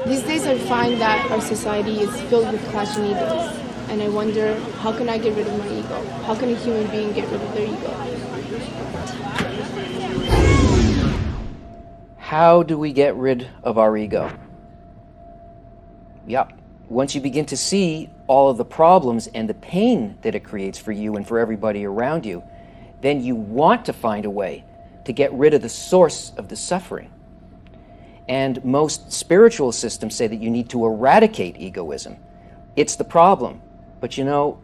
These days I find that our society is filled with clashing egos, and I wonder, how can I get rid of my ego? How can a human being get rid of their ego? How do we get rid of our ego? Yeah, once you begin to see all of the problems and the pain that it creates for you and for everybody around you, then you want to find a way to get rid of the source of the suffering. And most spiritual systems say that you need to eradicate egoism. It's the problem, but you know,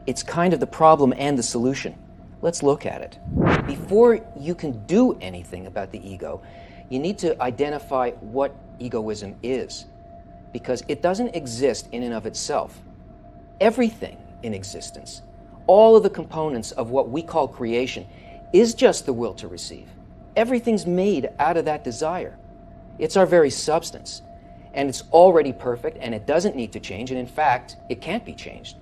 it's kind of the problem and the solution. Let's look at it. Before you can do anything about the ego, you need to identify what egoism is, because it doesn't exist in and of itself. Everything in existence, all of the components of what we call creation, is just the will to receive. Everything's made out of that desire. It's our very substance, and it's already perfect, and it doesn't need to change, and in fact, it can't be changed.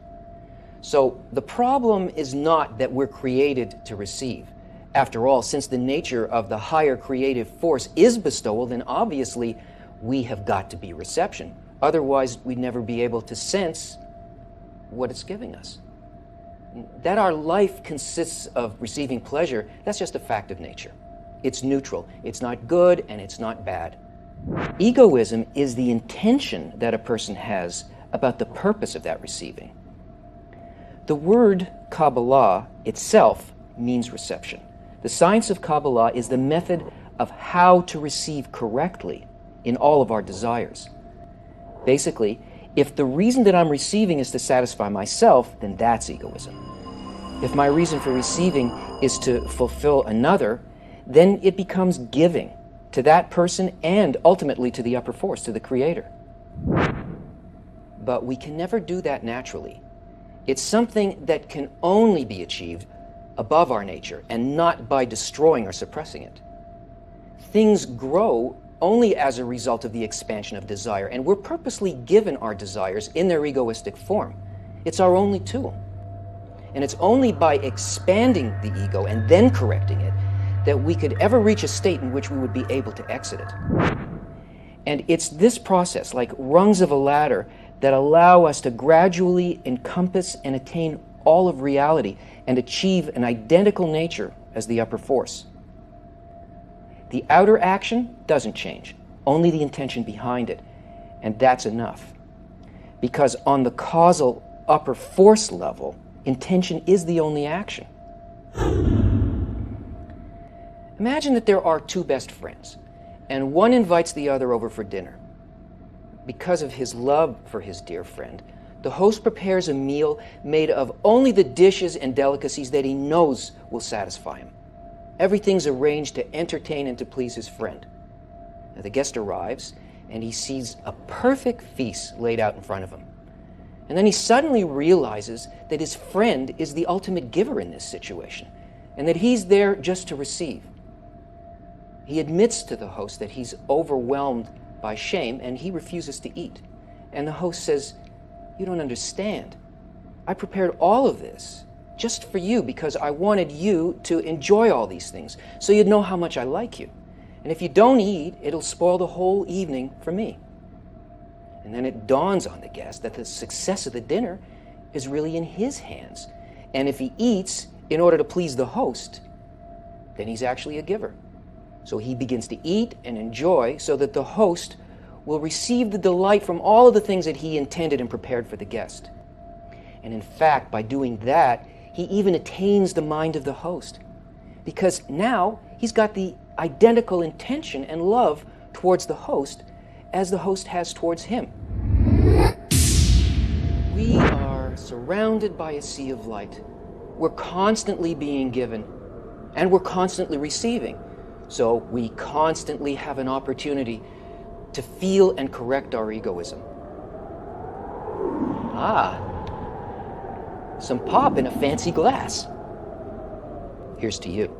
So the problem is not that we're created to receive. After all, since the nature of the higher creative force is bestowal, then obviously we have got to be reception. Otherwise, we'd never be able to sense what it's giving us. That our life consists of receiving pleasure, that's just a fact of nature. It's neutral. It's not good and it's not bad. Egoism is the intention that a person has about the purpose of that receiving. The word Kabbalah itself means reception. The science of Kabbalah is the method of how to receive correctly in all of our desires. Basically, if the reason that I'm receiving is to satisfy myself, then that's egoism. If my reason for receiving is to fulfill another, then it becomes giving to that person and ultimately to the upper force, to the Creator. But we can never do that naturally. It's something that can only be achieved above our nature and not by destroying or suppressing it. Things grow only as a result of the expansion of desire, and we're purposely given our desires in their egoistic form. It's our only tool. And it's only by expanding the ego and then correcting it that we could ever reach a state in which we would be able to exit it. And it's this process, like rungs of a ladder, that allow us to gradually encompass and attain all of reality and achieve an identical nature as the upper force. The outer action doesn't change, only the intention behind it, and that's enough. Because on the causal upper force level, intention is the only action. Imagine that there are two best friends, and one invites the other over for dinner. Because of his love for his dear friend, the host prepares a meal made of only the dishes and delicacies that he knows will satisfy him. Everything's arranged to entertain and to please his friend. Now, the guest arrives, and he sees a perfect feast laid out in front of him. And then he suddenly realizes that his friend is the ultimate giver in this situation, and that he's there just to receive. He admits to the host that he's overwhelmed by shame, and he refuses to eat. And the host says, "You don't understand. I prepared all of this just for you because I wanted you to enjoy all these things, so you'd know how much I like you. And if you don't eat, it'll spoil the whole evening for me." And then it dawns on the guest that the success of the dinner is really in his hands. And if he eats in order to please the host, then he's actually a giver. So he begins to eat and enjoy so that the host will receive the delight from all of the things that he intended and prepared for the guest. And in fact, by doing that, he even attains the mind of the host, because now he's got the identical intention and love towards the host as the host has towards him. We are surrounded by a sea of light. We're constantly being given, and we're constantly receiving. So we constantly have an opportunity to feel and correct our egoism. Some pop in a fancy glass. Here's to you.